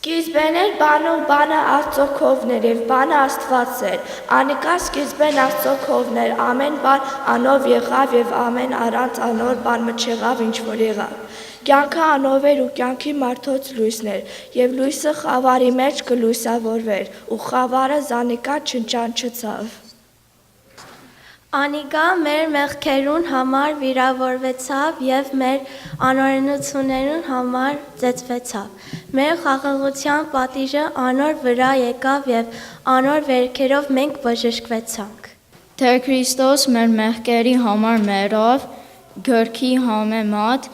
Սկիզբեն էր բանը ու բանը Աստծո քովներ և բանը Աստված էր, անիկա սկիզբեն Աստծո քովներ, ամեն բան անով եղավ և ամեն առանց անոր բան մը չեղավ ինչ որ եղավ։ Կյանքը անով էր ու կյանքի մարդոց լույսն էր, և լույսը խավարի մեջ կլույսավորվեր, ու խավարը զանիկա չնչանչծավ։ Անիկա մեր մեղքերուն համար վիրավորվեցավ և մեր անօրենություններուն համար ծեծվեցավ։ Մեր խաղաղության պատիժը անոր վրա եկավ և անոր վերքերով մենք բժշկվեցանք։ Թե Քրիստոս մեր մեղքերի համար մեռավ, գրքի համեմատ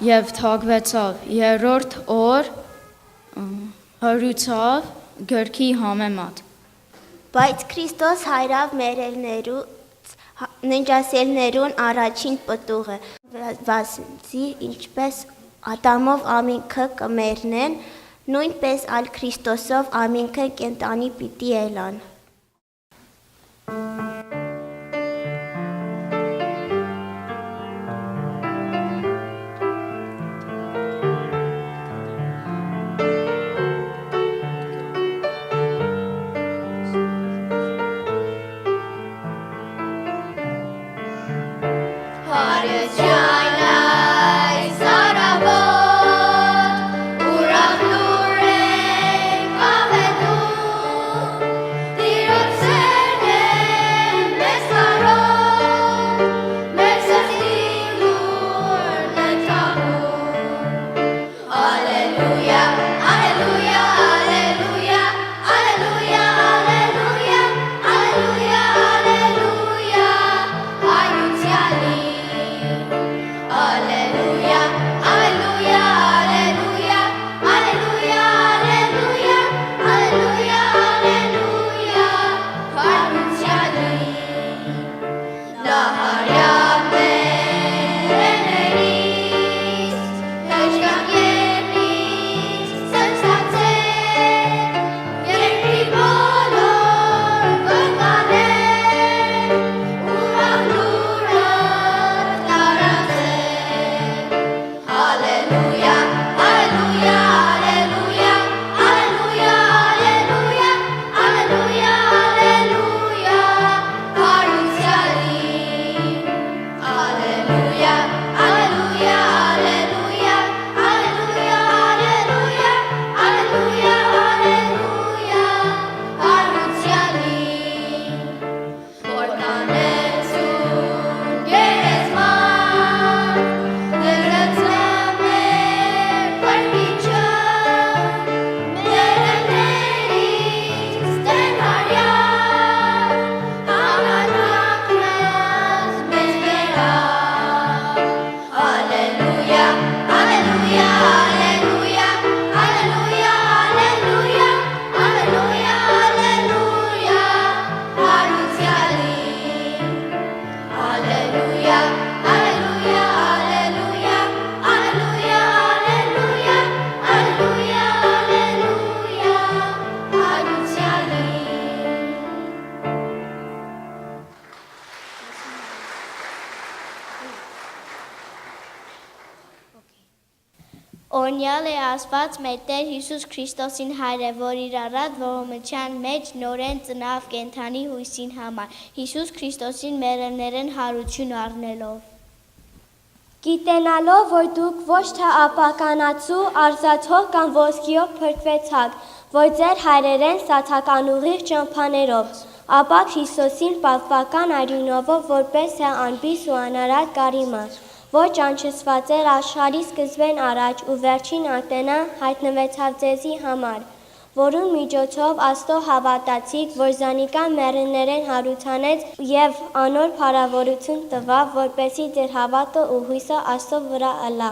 և թագվեցավ, երրորդ օր հրուցավ գրքի համեմատ։ Բայց Քրիստոս հայրավ մերելներու ննջասելներուն առաջին պտուղը, վասնցի ինչպես Ադամով ամինքը կմերնեն, նույնպես ալ Քրիստոսով ամինքը կենտանի պիտի ելան։ Օրնյալ է ասված մեր Տեր Հիսուս Քրիստոսին հայրը, որ իր առատ ողորմության մեջ նորեն ծնավ կենդանի հույսին համար, Հիսուս Քրիստոսին մեռելներեն հարություն առնելով։ Գիտենալով, որ դուք ոչ թե ապականացու, արծաթով կամ ոսկիով փրկվեցաք, որ ձեր հայրերեն սաթական ուղիղ ճամփաներով, ապա Քրիստոսին պատվական արյունովով որպես է անբիս ու անարատ կարիմը, ոչ անչսված էր աշխարհի սկզբեն առաջ ու վերջին ատենան հայտնվեցավ ձեզի համար, որուն միջոցով Աստծո հավատացիք, որ զանիկա մեռելներեն հարուցանեց եւ անոր փառավորություն տվավ, որպեսի ձեր հավատը ու հույսը Աստծո վրա ըլա։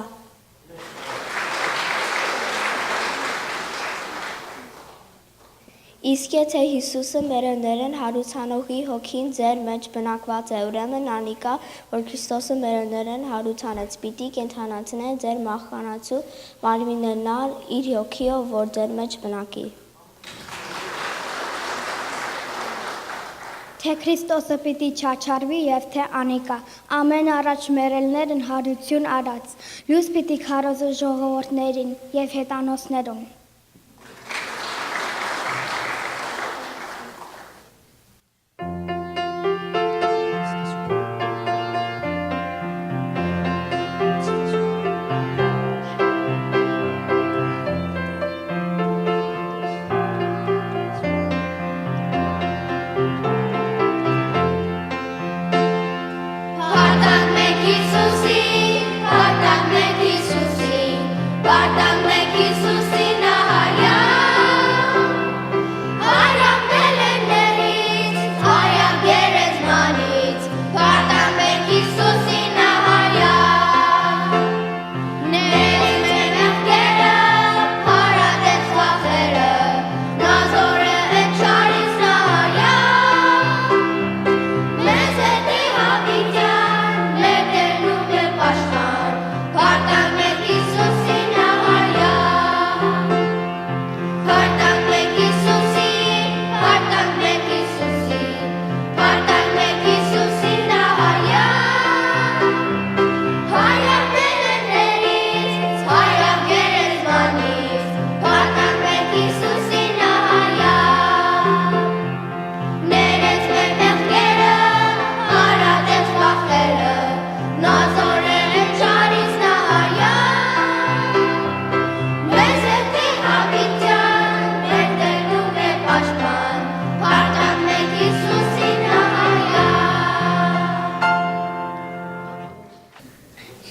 Իսկ եթե Հիսուսը մեռելներեն հարուցանողի հոգին ձեր մեջ բնակված է, ուրեմն անիկա, որ Քրիստոսը մեռելներեն հարուցանեց, պիտի կենդանացնե ձեր մահկանացու մարմիններն իր հոգիով, որ ձեր մեջ բնակի։ Թե Քրիստոսը պիտի չաչարվի եւ թե անիկա, ամեն առաջ մեռելներն հարություն արած, լույս պիտի քարոզը ժողովուրդներին եւ հետանոսներուն։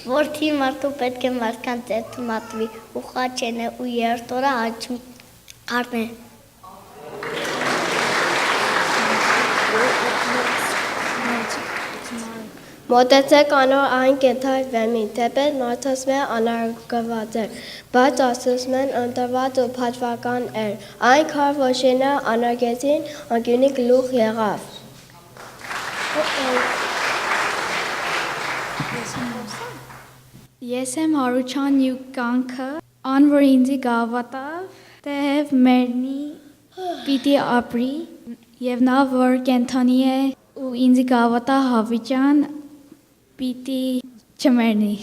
Որդի մարդու պետք է մարդկանց ձեռք մատվի ու խաչենե ու երրորդ օրը աճ առնե։ Մոտեցեք անոր այն կենթար վեմին, թեպետ մարդասմե անարգված էր, բայց աստծմեն ընտրված ու փաթվական էր, այն քար ոչինը անարգեցին, անկյունի գլուխ եղավ։ Ես եմ հարուչան ու կանքը, ան որ ինձի գավատավ, տեև մերնի պիտի ապրի, և նա որ կենթանի է ու ինձի գավատա հավիճան, պիտի չմերնի։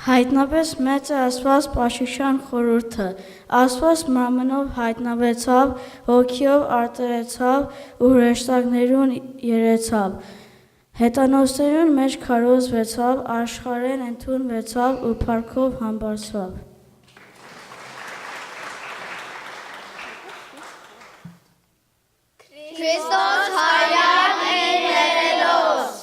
Հայտնապես մեծ է Աստված պաշուշան խորհուրդը, Աստված մարմնով հայտնվեցավ, հոգիով արտերեցավ ու հրեշտակներուն երեցավ, հետանոսներուն մեջ քարոզվեցավ, աշխարհեն ընդունվեցավ ու փառքով համբարձավ։ Քրիստոս հայրան ներելոս։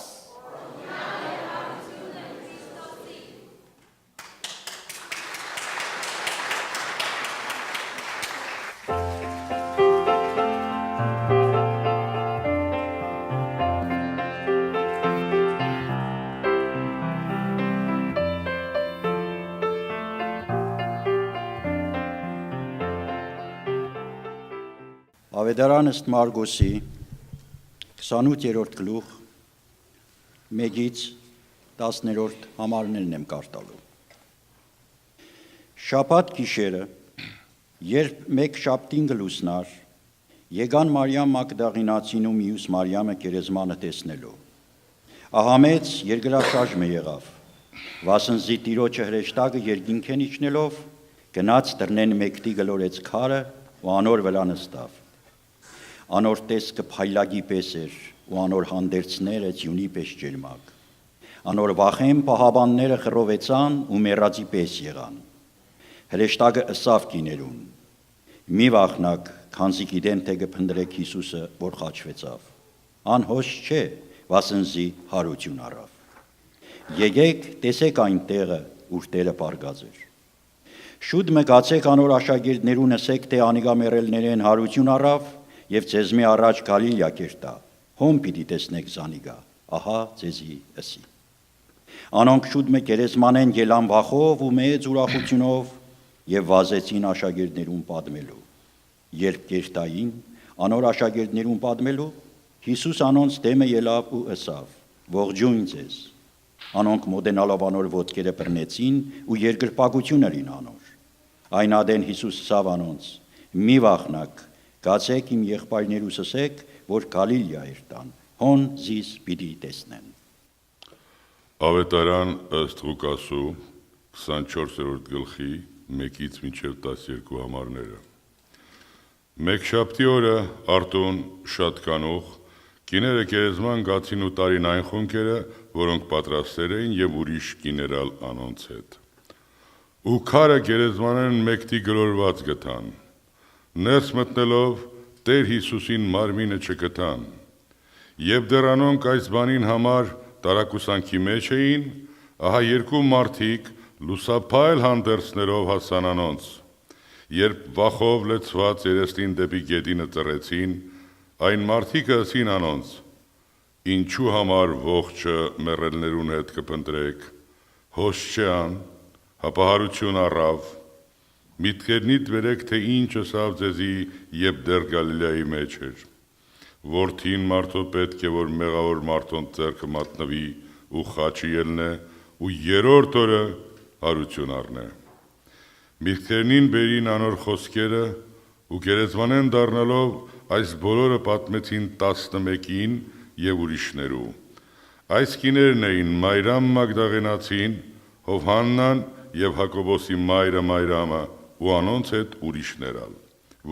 Ավետարան ըստ Մարգոսի 28-րդ գլուխ 1-ից 10-րդ համարներն եմ կարդալու։ Շաբաթ գիշերը, երբ մեկ շաբթին գլուսնար, եկան Մարիամ Մագդաղինացին ու մյուս Մարիամը գերեզմանը տեսնելու։ Ահա մեծ երկրաշարժ եղավ, վասնզի Տիրոջը հրեշտակը երկինքեն իջնելով, գնաց դռնեն մեկդի գլորեց քարը ու անոր վրա նստավ։ Անոր տեսքը փայլագի պես էր ու անոր հանդերձները ձյունի պես ջերմակ։ Անոր վախեն պահաբանները խռովեցան ու մեռածի պես եղան։ Հրեշտակը ըսավ կիներուն. մի վախնակ, քանզի գիտեն, թե կփնտրեք Հիսուսը, որ խաչվեցավ։ Անհոս չէ, վասնզի հարություն առավ։ Եկեք, տեսեք այն տեղը, ուր Տերը պարգած էր։ Շուտ մգացեք անոր աշակերտներուն ասեք, թե անիգա մեռելներեն հարություն առավ եւ ձեզ մի առաջ Գալիլեա կերտա։ Հոմ պիտի տեսնեք զանիգա, ահա ձեզի ըսի։ Անոնք շուտ մը գերեզմանեն ելան վախով ու մեծ ուրախությունով եւ վազեցին աշակերտներուն պատմելու։ Երբ կերտային, անոր աշակերտներուն պատմելու, Հիսուս անոնց դեմը ելավ ու ըսավ. ողջույն ձեզ։ Անոնք մոտենալով անոր ոտքերը բռնեցին ու երկրպագություն ըրին անոր։ Այն ադեն Հիսուս ասավ անոնց. մի վախնակ, գացեք իմ եղբայրներուս ասեք, որ Գալիլեա երտան, հոն զիս պիտի տեսնեն։ Ավետարան ըստ Ղուկասու 24-րդ գլխի 1-ից մինչև 12 համարները։ Մեկշաբթի օրը Արտուն շատ կանուխ կիները գերեզման գացին ու տարին այն խունքերը, որոնք պատրաստել էին եւ ուրիշ կիներալ անոնց հետ։ Ու քարը գերեզմանեն մեկտի գլորված գտան։ Ներս մտնելով Տեր Հիսուսին մարմինը չգտան։ Եվ դեռ անոնք այս բանին համար տարակուսանքի մեջ էին, ահա երկու մարդիկ լուսափայլ հանդերձներով հասան անոնց։ Երբ վախով լեցված երեսին դեպի գետինը ծռեցին, այն մարդիկը ասին անոնց. ինչու համար ողջը մեռելներուն հետ կփնտրեք, հոս չան, հապահարություն առավ, միտքերնիդ վերեք, թե ինչ ասավ ձեզի, երբ դեռ Գալիլեայի մեջ էր։ Որդին մարդո պետք է, որ մեղավոր մարդոն ձեռքը մատնվի ու խաչի ելնե ու երրորդ օրը հարություն առնե։ Միտքերնին բերին անոր խոսքերը ու գերեզմանեն դառնալով այս բոլորը պատմեցին 11-ին եւ ուրիշներու։ Այս կիներն էին Մայրամ Մագդաղենացին, Հովհաննան եւ Հակոբոսի մայրը Մայրամը ու անոնց հետ ուրիշներալ,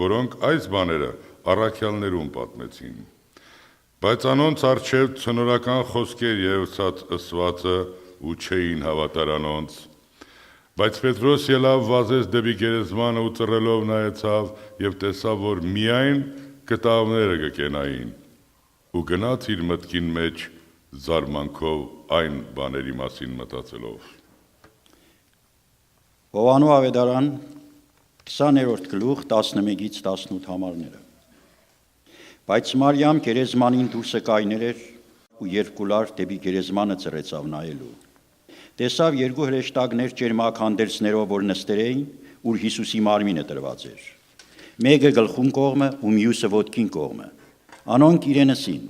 որոնք այս բաները առաքյալներուն պատմեցին։ Բայց անոնց առջև ցնորական խոսքեր եւ ըսվածը ու չէին հավատար անոնց։ Բայց Պետրոս ելավ վազեց դեպի գերեզմանը ու ծռելով նայեցավ եւ տեսավ, որ միայն կտավները կկենային ու գնաց իր մտքին մեջ զարմանքով այն բաների մասին մտածելով։ Հովանու ավետարան 20-րդ գլուխ 11-ից 18 համարները։ Բայց Մարիամ գերեզմանին դուրսը կայներ էր ու երկուլար դեպի գերեզմանը ծռեցավ նայելու։ Տեսավ երկու հրեշտակներ ճերմակ հանդերձներով, որ նստեր էին, ուր Հիսուսի մարմինը տրված էր։ Մեկը գլխուն կողմը ու մյուսը ոտքին կողմը։ Անոնք իրենսին.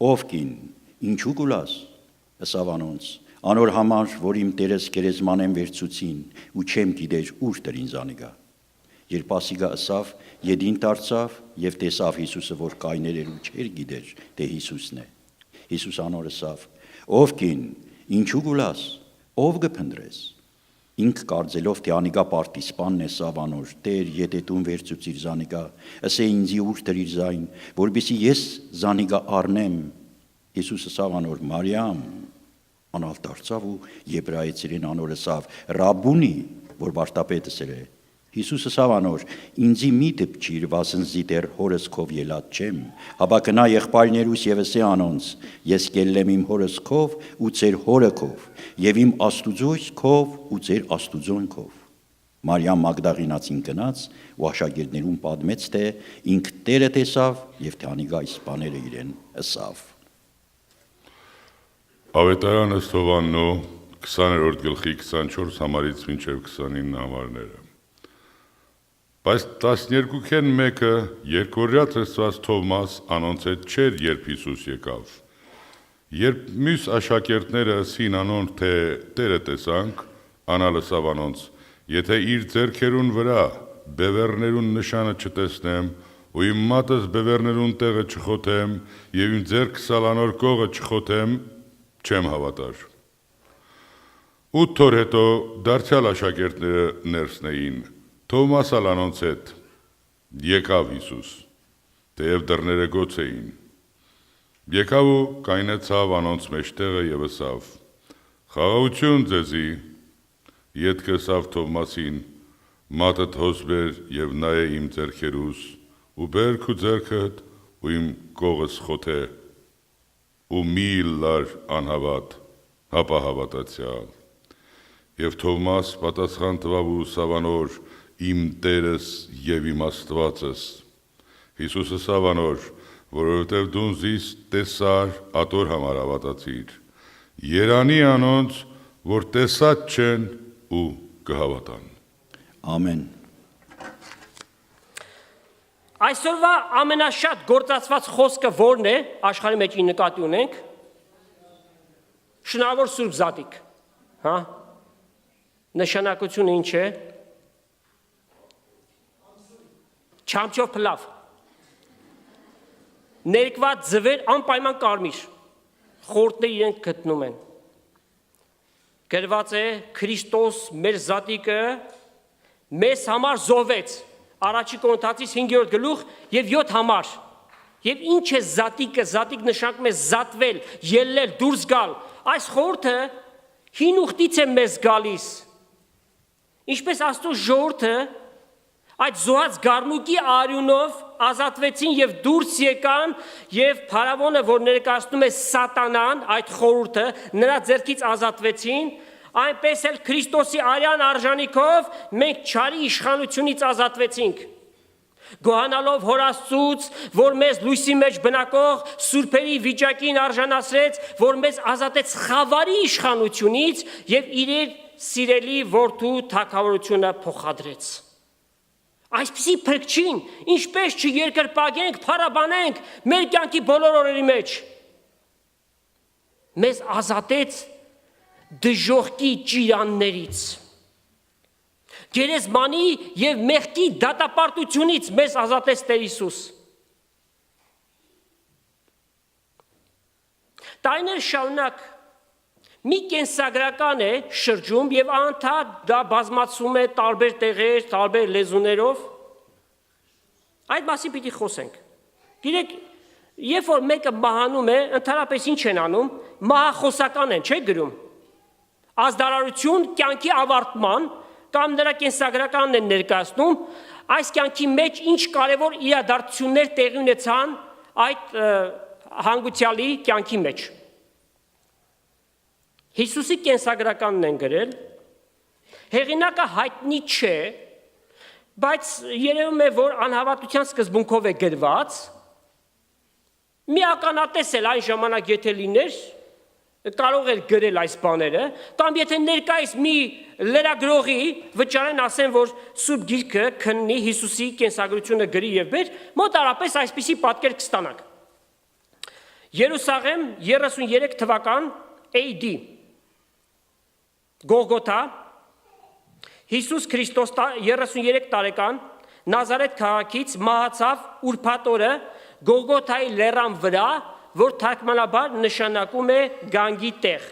ով կին, ինչու գուլաս, ըսավ անոնց, անոր համար, որ իմ Տերս գերեզմանեն վերցուցին ու չեմ գիտեր ուր տրին զանիգա։ Երբ ասիգա ըսավ, յետին դարձավ եւ տեսավ Հիսուսը, որ կայներ էր ու չէր գիտեր, թե Հիսուսն է։ Հիսուս անոր ըսավ. ով կին, ինչու գուլաս, ով կփնտրես։ Ինք կարծելով, թե անիգա պարտիսպանն է սավանոր, Տեր, եթե դու վերցուցիր զանիգա, ասե ինձի ուր դրիր զայն, որբիսի ես զանիգա առնեմ։ Հիսուսը սավանոր Մարիամ, անալ դարձավ ու եբրայեցերեն անոր ըսավ Ռաբունի, որ վարտապետս էր։ Հիսուսը սավանոր, ինձի մի դպչիր, վասնզի դեռ հորս քով ելած չեմ, հապա գնա եղբայրներուս եւ ասե անոնց, ես գելեմ իմ հորս քով ու ձեր հորը քով, եւ իմ Աստուծոյս քով ու ձեր Աստուծոն քով։ Մարիամ Մագդաղինացին գնաց ու աշակերտներուն պատմեց, թե ինք Տերը տեսավ եւ թե անիգա այս բաները իրեն ըսավ։ Ավետարան ըստ Հովաննու 20-րդ գլխի 24 համարից մինչև 29 համարները։ Բայց 12-ին մեկը երկորյա ծեսված Թովմաս անոնց հետ չէր, երբ Հիսուս եկավ։ Երբ մյուս աշակերտները ասին անոնց, թե Տերը տեսանք, անալ ըսավ անոնց, եթե իր ձեռքերուն վրա բևեռներուն նշանը չտեսնեմ ու իմ մատս բևեռներուն տեղը չխոթեմ եւ իմ ձեռքս անոր կողը չխոթեմ, չեմ հավատար։ 8 օր հետո դարձյալ աշակերտները ներսն էին, Թովմաս անոնց հետ եկավ Հիսուս, թեև դռները գոց էին։ Եկավ ու կայնեցավ անոնց մեջտեղը եւ ըսավ. Խաղաղություն ձեզի, ետքը սավ Թովմասին, մատդ հոս բեր և նայե իմ ձերքերուս, ու բեր քու ձերքդ ու իմ կողս խոթե, ու մի լար անհավատ, հապա հավատացյալ։ Եվ Թովմաս պատասխան տվավ ու սավանոր, իմ Տերս և իմ Աստվածս։ Հիսուսը սավանոր, որովհետև դու զիս տեսար ատոր համար հավատացիր, երանի անոնց, որ տեսած չեն ու կհավատան։ Ամեն։ Այսօրվա ամենաշատ գործածված խոսքը որն է, աշխարհի մեջ նկատի ունենք, շնորհավոր Սուրբ Զատիկ, հա, նշանակությունը ինչ է, չամչով փլավ, ներկված ձվեր անպայման կարմիր, խորտները իրենք գտնում են, գրված է Քրիստոս մեր Զատիկը մեզ համար զոհվեց, Առաջի Կորինթացիս 5-րդ գլուխ եւ 7 համար։ Եվ ինչ է զատիկը, զատիկ նշանակում է զատվել, ելնել, դուրս գալ։ Այս խորհուրդը հին ուխտից է մեզ գալիս։ Ինչպես Աստծո ժողովուրդը այդ զոհած գառնուկի արյունով ազատվեցին եւ դուրս եկան եւ փարավոնը, որ ներկայացնում է սատանան, այդ խորհուրդը, նրա ձեռքից ազատվեցին, այնպես էլ Քրիստոսի արյան արժանիքով մենք չարի իշխանությունից ազատվեցինք։ Գոհանալով Հոր Աստծուց, որ մեզ լույսի մեջ բնակող սուրբերի վիճակին արժանացրեց, որ մեզ ազատեց խավարի իշխանությունից եւ իր սիրելի որդու թագավորությունը փոխադրեց։ Այսպիսի փրկչին, ինչպես չերկրպագենք, փառաբանենք մեր կյանքի բոլոր օրերի մեջ, մեզ ազատեց դժոխքի ճիրաններից, գերեզմանի և մեղքի դատապարտությունից մեզ ազատեց Տեր Հիսուս։ Տարիներ շարունակ մի կենսագրական է շրջում և անընդհատ դա բազմացում է տարբեր տեղեր, տարբեր լեզուներով, այդ մասին պիտի խոսենք։ Գիտեք, երբ որ մեկը մահանում է, ընդհանրապես ինչ են անում, մահախոսական են, չէ՞ գրում։ Ազդարարություն կյանքի ավարտման կամ նրա կենսագրականն են ներկայացնում, այս կյանքի մեջ ինչ կարևոր իրադարձություններ տեղի ունեցան այդ հանգուցյալի կյանքի մեջ։ Հիսուսի կենսագրականն են գրել, հեղինակը հայտնի չէ, բայց երևում է, որ անհավատության սկզբունքով է գրված, մի ականատես էլ այն ժամանակ եթե լիներ, կարող էր գրել այս բաները, կամ եթե ներկայիս մի լրագրողի վճարեն ասեն, որ Սուրբ Գիրքը քննի Հիսուսի կենսագրությունը գրի եւ բեր, մոտարապես այսպիսի պատկեր կստանաք։ Երուսաղեմ 33 թվական AD Գողգոթա Հիսուս Քրիստոս 33 տարեկան Նազարեթ քաղաքից մահացավ ուրբաթ օրը Գողգոթայի լեռան վրա, որ թարգմանաբար նշանակում է գանգի տեղ։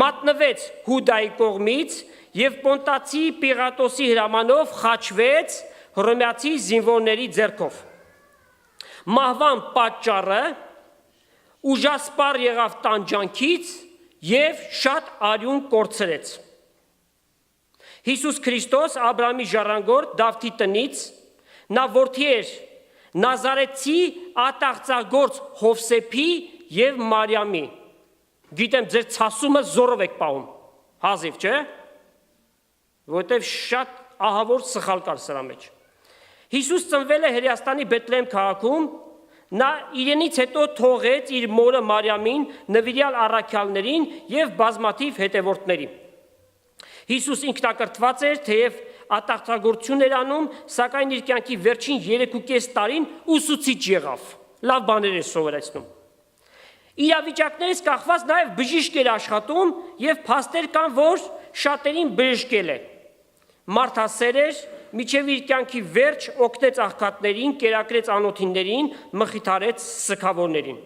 Մատնվեց Հուդայի կողմից և Պոնտացի Պիղատոսի հրամանով խաչվեց հռոմեացի զինվորների ձեռքով։ Մահվան պատճառը ուժասպառ եղավ տանջանքից և շատ արյուն կորցրեց։ Հիսուս Քրիստոս Աբրահամի ժառանգորդ Դավթի տնից, նա որդի էր Նազարեթցի ատաղծագործ Հովսեփի և Մարիամի։ Գիտեմ, ձեր ցասումը զորով եք պահում, հազիվ, չէ՞, որովհետև շատ ահավոր սխալ կար սրա մեջ։ Հիսուս ծնվել է Հրեաստանի Բեթլեհեմ քաղաքում, նա իրենից հետո թողեց իր մորը Մարիամին, նվիրյալ առաքյալներին և բազմաթիվ հետևորդներին։ Հիսուս ինքնակրթված էր, թեև ատաղծագործություն էր անում, սակայն իր կյանքի վերջին 3.5 տարին ուսուցիչ եղավ, լավ բաներ էր սովորեցնում։ Իրավիճակներից կախված նաև բժիշկ էր աշխատում և փաստեր կան, որ շատերին բժշկել է։ Մարդասեր էր, մինչև իր կյանքի վերջ օգնեց աղքատներին, կերակրեց անոթիներին, մխիթարեց սգավորներին։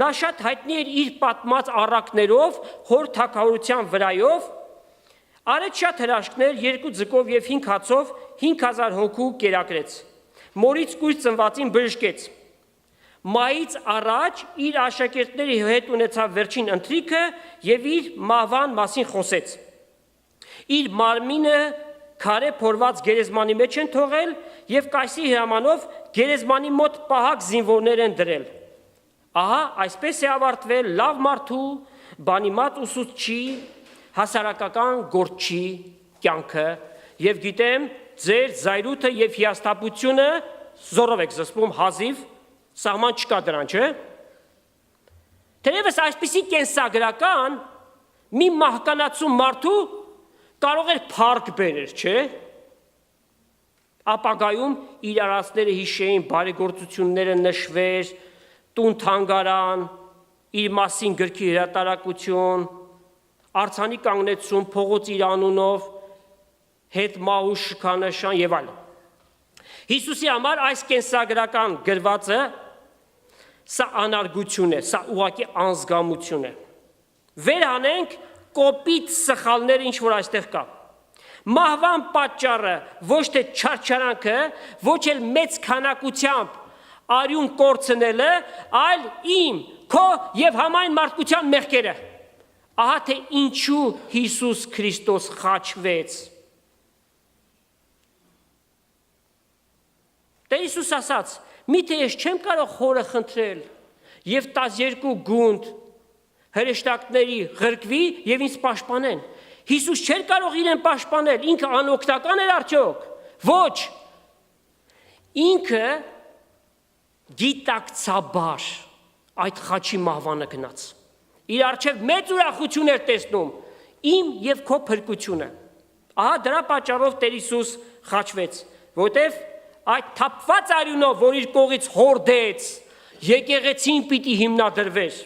Նա շատ հայտնի էր իր պատմած առակներով, հոր թագավորության վրայով, արեց շատ հրաշքներ, 2 ձկով և 5 հացով 5000 հոգու կերակրեց, մորից կույր ծնվածին բժշկեց, Մայից առաջ իր աշակերտների հետ ունեցավ վերջին ընթրիքը եւ իր մահվան մասին խոսեց։ Իր մարմինը քարե փորված գերեզմանի մեջ են թողել եւ կայսի հրամանով գերեզմանի մոտ պահակ զինվորներ են դրել։ Ահա այսպես է ավարտվել լավ մարդու, բանիմաց ուսուցչի, հասարակական գործչի կյանքը եւ գիտեմ ձեր զայրույթը եւ հիասթափությունը զորով եք զսպում հազիվ սահման չկա դրան, չէ՞։ Թերևս այսպիսի կենսագրական մի մահկանացու մարդու կարող էր փառք բերել, չէ՞։ Ապագայում իր արածները հիշեին, բարեգործությունները նշվեր, տուն թանգարան, իր մասին գրքի հրատարակություն, արձանի կանգնեցում փողոց իր անունով, հետ մահու շքանշան եւ այլն։ Հիսուսի համար այս կենսագրական գրվածը սա անարգություն է, սա ուղղակի անզգամություն է։ Վեր հանենք կոպիտ սխալները, ինչ որ այստեղ կա։ Մահվան պատճառը ոչ թե չարչարանքը, ոչ էլ մեծ քանակությամբ արյուն կորցնելը, այլ իմ, քո եւ համայն մարդկության մեղքերը։ Ահա թե ինչու Հիսուս Քրիստոս խաչվեց։ Տեր Հիսուս ասաց. «Միթե ես չեմ կարող խորը խնդրել եւ 12 գունդ հրեշտակների ղրկվի եւ ինձ պաշտպանեն»։ Հիսուս չէր կարող իրեն պաշտպանել, ինքը անօգնական էր արդյոք։ Ոչ։ Ինքը գիտակցաբար այդ խաչի մահվանը գնաց։ Իր առջև մեծ ուրախություն էր տեսնում իմ եւ քո փրկությունը։ Ահա դրա պատճառով Տեր Հիսուս խաչվեց, որտեւ այդ թափված արյունով, որ իր կողից հորդեց, եկեղեցին պիտի հիմնադրվեր։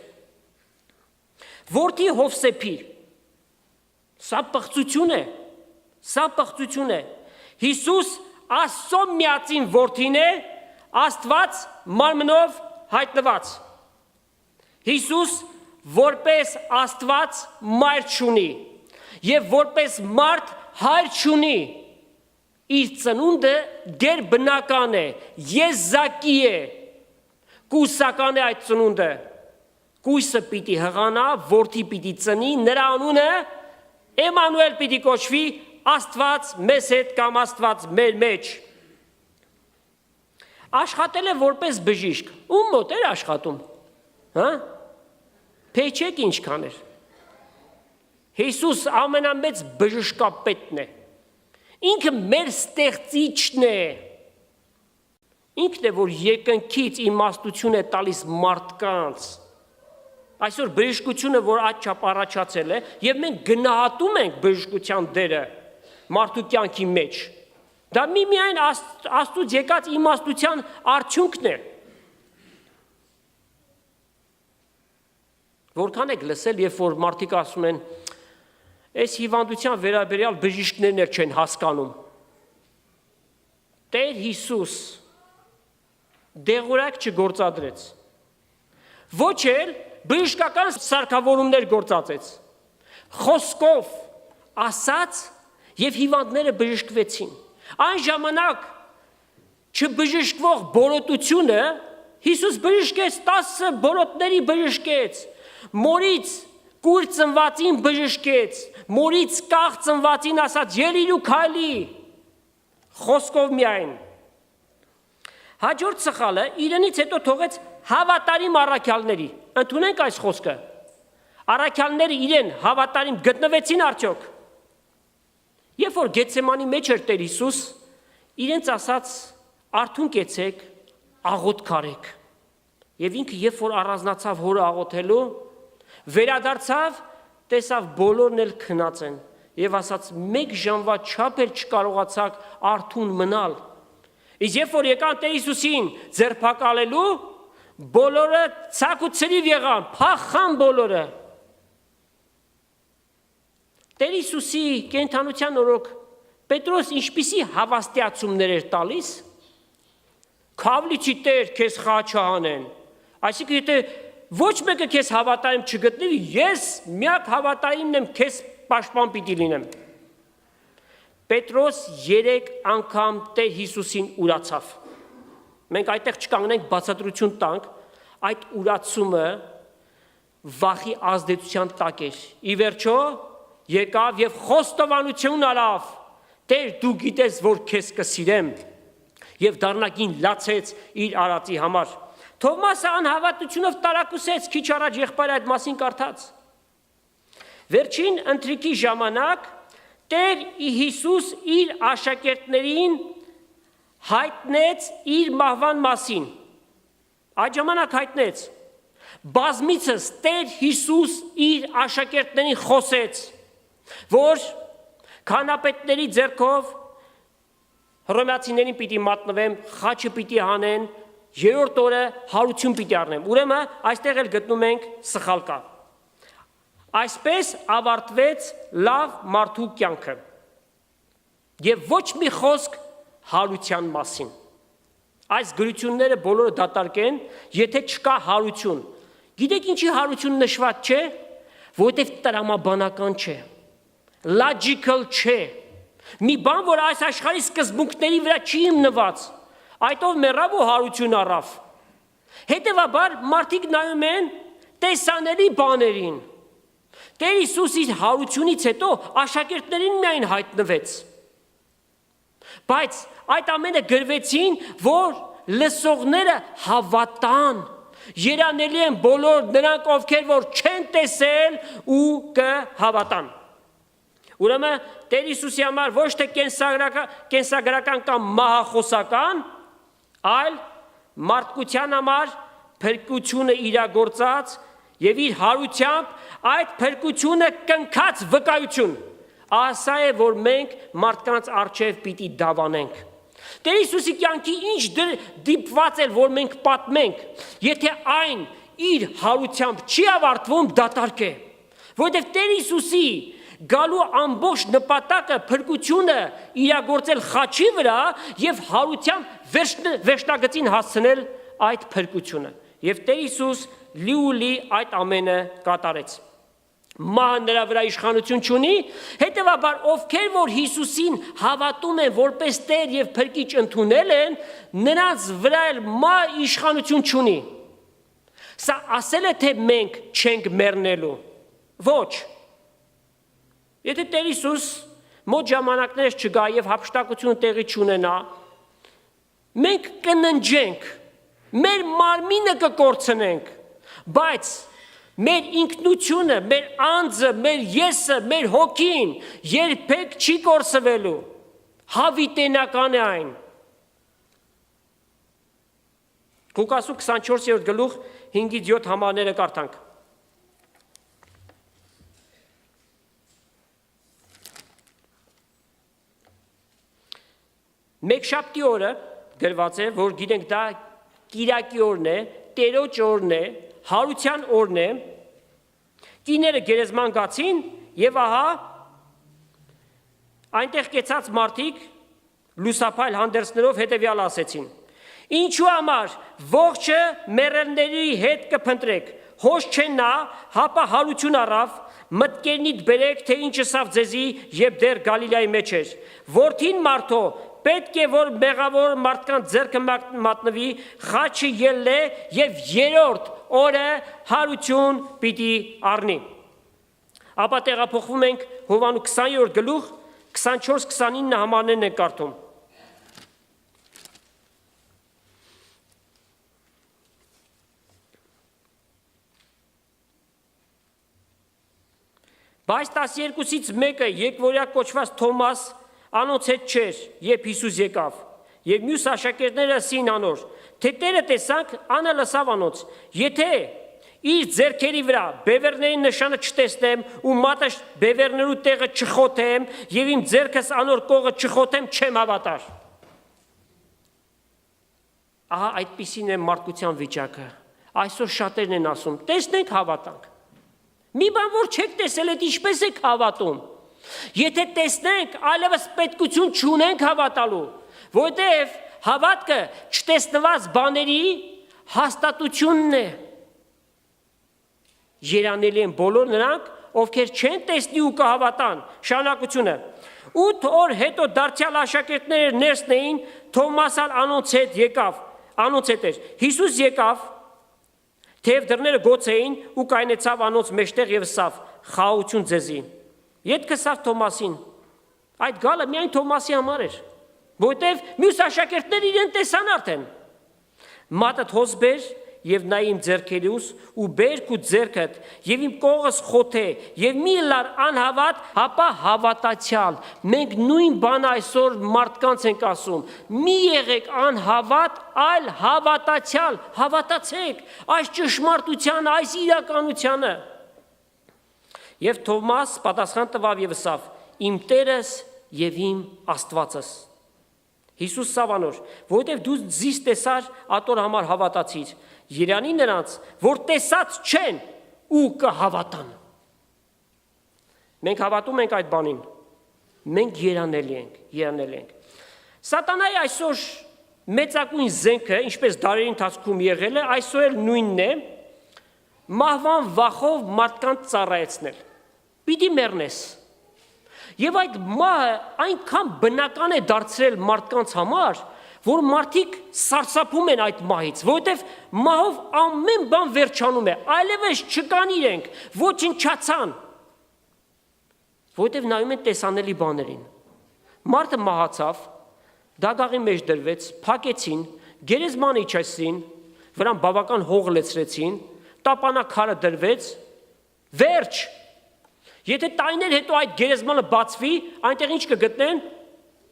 Որդի Հովսեփի, սա պղծություն է, սա պղծություն է։ Հիսուս Աստծո միածին որդին է, Աստված մարմնով հայտնված։ Հիսուս որպես Աստված մայր չունի եւ որպես մարդ հայր չունի։ Իր ծնունդը գերբնական է, եզակի է, կուսական է այդ ծնունդը, կույսը պիտի հղանա, որդի պիտի ծնի, նրա անունը Էմանուել պիտի կոչվի, Աստված մեզ հետ կամ Աստված մեր մեջ։ Աշխատել է որպես բժիշկ, ում մոտ էր աշխատում, հա? Փեչեք ինչքան էր։ Հիսուս ամենամեծ բժշկապետն է։ Ինքը մեր ստեղծիչն է։ Ինքն է, որ երկնքից իմաստություն է տալիս մարդկանց։ Այսօր բժշկությունը, որ այդչափ առաջացել է, եւ մենք գնահատում ենք բժշկության դերը մարդու կյանքի մեջ։ Դա միմիայն Աստծուց եկած իմաստության արդյունքն է։ Որքան եք լսել, երբ որ մարդիկ ասում են, այս հիվանդության վերաբերյալ բժիշկներն էլ չեն հասկանում։ Տեր Հիսուս դեղորայք չգործադրեց։ Ոչ էլ բժշկական սարքավորումներ գործածեց։ Խոսքով ասաց եւ հիվանդները բժշկվեցին։ Այն ժամանակ չբժշկվող բորոտությունը Հիսուս բժշկեց, 10 բորոտների բժշկեց, մորից կուր ծնվածին բժշկեց, մորից կախ ծնվածին ասաց ելիր ու քայլի, խոսքով միայն։ Հաջորդ սխալը իրենից հետո թողեց հավատարիմ առաքյալների, ընդունենք այս խոսքը, առաքյալները իրեն հավատարիմ գտնվեցին արդյոք։ Երբ որ Գեթսեմանի մեջ էր Տեր Հիսուս, իրենց ասաց արթուն կեցեք, աղոթք արեք։ Եվ ինքը երբ որ առանձնացավ հորը աղոթելու, վերադարձավ, տեսավ բոլորն էլ քնած են եւ ասաց մեկ ժամվա չափ էլ չկարողացաք արթուն մնալ։ Իսկ երբ որ եկան Տեր Հիսուսին ձերբակալելու, բոլորը ցակ ու ցրիվ եղան, փախան բոլորը։ Տեր Հիսուսի կենդանության օրոք Պետրոս ինչպիսի հավաստիացումներ էր տալիս։ Քավլիչի Տեր քեզ խաչը հանեն։ Այսինքն եթե ոչ մեկը քեզ հավատարիմ չգտնի, ես միակ հավատարիմն եմ, քեզ պաշտպան պիտի լինեմ։ Պետրոս 3 անգամ Տեր Հիսուսին ուրացավ։ Մենք այդտեղ չկանգնենք բացատրություն տանք, այդ ուրացումը վախի ազդեցության տակ էր։ Ի վերջո եկավ եւ խոստովանություն արավ. Տեր, դու գիտես, որ քեզ կսիրեմ, եւ դառնակին լացեց իր արածի համար։ Թովմասը անհավատությունով տարակուսեց, քիչ առաջ եղբայրը այդ մասին կարդաց։ Վերջին ընթրիքի ժամանակ Տեր Հիսուս իր աշակերտներին հայտնեց իր մահվան մասին։ Այդ ժամանակ հայտնեց։ Բազմիցս Տեր Հիսուս իր աշակերտներին խոսեց, որ քանապետների ձեռքով հռոմեացիներին պիտի մատնվեմ, խաչը պիտի հանեն, երրորդ օրը հարություն պիտի առնեմ։ Ուրեմն այստեղ էլ գտնում ենք սխալ կա։ Այսպես ավարտվեց լավ մարդու կյանքը եւ ոչ մի խոսք հարության մասին։ Այս գրությունները բոլորը դատարկեն, եթե չկա հարություն։ Գիտեք ինչի հարություն նշված չէ, որովհետեւ տրամաբանական չէ, logical չէ։ Մի բան, որ այս աշխարհի սկզբունքների վրա չի հիմնված, այդով մեռավ ու հարություն առավ։ Հետևաբար մարդիկ նայում են տեսանելի բաներին։ Տեր Հիսուս իր հարությունից հետո աշակերտներին միայն հայտնվեց։ Բայց այդ ամենը գրվեցին, որ լսողները հավատան։ Երանելի են բոլոր նրանք, ովքեր որ չեն տեսել ու կհավատան։ Ուրեմն Տեր Հիսուսի համար ոչ թե կենսագրական կամ մահախոսական, այլ մարդկության համար փրկությունը իրագործած եւ իր հարությամբ այդ փրկությունը կնքած վկայություն։ Ասա է, որ մենք մարդկանց առջև պիտի դավանենք։ Տեր Հիսուսի կյանքի ինչ դիպված էր, որ մենք պատմենք, եթե այն իր հարությամբ չի ավարտվում, դատարկ է։ Որովհետև Տեր Հիսուսի գալու ամբողջ նպատակը փրկությունը իրագործել խաչի վրա եւ հարությամբ վերջնագծին հասցնել այդ փրկությունը։ Եվ Տեր Հիսուս լի այդ ամենը կատարեց։ Մահը նրա վրա իշխանություն չունի, հետևաբար ովքեր որ Հիսուսին հավատում են որպես Տեր եւ Փրկիչ ընդունել են, նրանց վրա էլ մահ իշխանություն չունի։ Սա ասել է թե մենք չենք մեռնելու։ Ոչ։ Եթե Տեր Հիսուս մոտ ժամանակներս չգա եւ հափշտակությունը տեղի չունենա, մենք կննջենք, մեր մարմինը կկորցնենք, բայց մեր ինքնությունը, մեր անձը, մեր եսը, մեր հոգին երբեք չի կորսվելու, հավիտենական է այն։ Ղուկասու 24-րդ գլուխ 5-7 համարները կարդանք։ Մեկշաբթի օրը գրված է, որ գիտենք դա Կիրակի օրն է, Տերոջ օրն է, հարության օրն է, կիները գերեզման գացին եւ ահա այնտեղ կեցած մարդիկ լուսափայլ հանդերձներով հետեւյալ ասեցին. Ինչու համար ողջը մեռելների հետ կփնտրեք, հոש չէ նա, հապա հարություն առավ, մտքերնիդ բերեք, թե ինչ ասավ ձեզի, եւ դեռ Գալիլայի մեջ էր։ Որդին մարդո պետք է որ մեղավոր մարդկանց ձեռքը մատնվի, խաչը ելլե եւ երրորդ օրը հարություն պիտի առնի։ Ապա տեղափոխվում ենք Հովանու 20-րդ գլուխ 24-29 համարներն ենք կարդում։ Բայց 12-ից մեկը եկվորյա կոչված Թոմաս անոնց հետ չէր, երբ Հիսուս եկավ, եւ մյուս աշակերտները ասին անոր, թե Տերը տեսանք, անը լսավ անոնց, եթե իր ձեռքերի վրա բևեռների նշանը չտեսնեմ ու մատը բևեռներու տեղը չխոթեմ եւ իմ ձեռքս անոր կողը չխոթեմ, չեմ հավատար։ Ահա այդպիսին է մարդկության վիճակը։ Այսօր շատերն են ասում, տեսնենք հավատանք։ Մի բան որ չեք տեսել, այդ ինչպես եք հավատում։ Եթե տեսնենք, այլևս պետքություն չունենք հավատալու, որտեղ հավատքը չտեսնված բաների հաստատությունն է։ Երանելի են բոլոր նրանք, ովքեր չեն տեսնի ու կհավատան, շարունակությունը։ 8 օր հետո դարձյալ աշակերտները ներսն էին, Թոմասը անոնց հետ եկավ, անոնց հետ էր։ Հիսուս եկավ, Թեև դռները գոց էին ու կայնեցավ անոնց մեջտեղ եւ ասավ. «Խաղաղություն ձեզի»։ Ետքը ասավ Թոմասին. այդ գալը միայն Թոմասի համար էր, որովհետեւ մյուս աշակերտները իրեն տեսան արդեն։ Մատդ հոս բեր եւ նայ իմ ձեռքերուս ու բերք ու ձեռքդ եւ իմ կողս խոթե եւ մի լար անհավատ, հապա հավատացյալ։ Մենք նույն բանը այսօր մարդկանց ենք ասում. մի եղեք անհավատ, այլ հավատացյալ, հավատացեք այս ճշմարտությանը, այս իրականությանը։ Եվ Թոմաս պատասխան տվավ եւ ասավ. իմ Տերս եւ իմ Աստվածս։ Հիսուս սավանոր, որովհետև դու զիս տեսար ատոր համար հավատացիր, երանի նրանց, որ տեսած չեն ու կհավատան։ Մենք հավատում ենք այդ բանին, մենք երանելի ենք։ Սատանայի այսօր մեծակույն զենքը, ինչպես դարերի ընթացքում եղել է, այսօր էլ նույնն է, մահվան վախով մարդկանց ծառայեցնել։ Պիտի մեռնես։ Եվ այդ մահը այնքան բնական է դարձրել մարդկանց համար, որ մարդիկ սարսափում են այդ մահից, որովհետև մահով ամեն բան վերջանում է, այլևս չկան իրենք, ոչնչացան, որովհետև նայում են տեսանելի բաներին։ Մարդը մահացավ, դագաղի մեջ դրվեց, փակեցին, գերեզման իջեցրին, վրան բավական հող լեցրեցին, տապանաքարը դրվեց, վերջ։ Եթե տարիներ հետո այդ գերեզմանը բացվի, այնտեղ ինչ կգտնեն,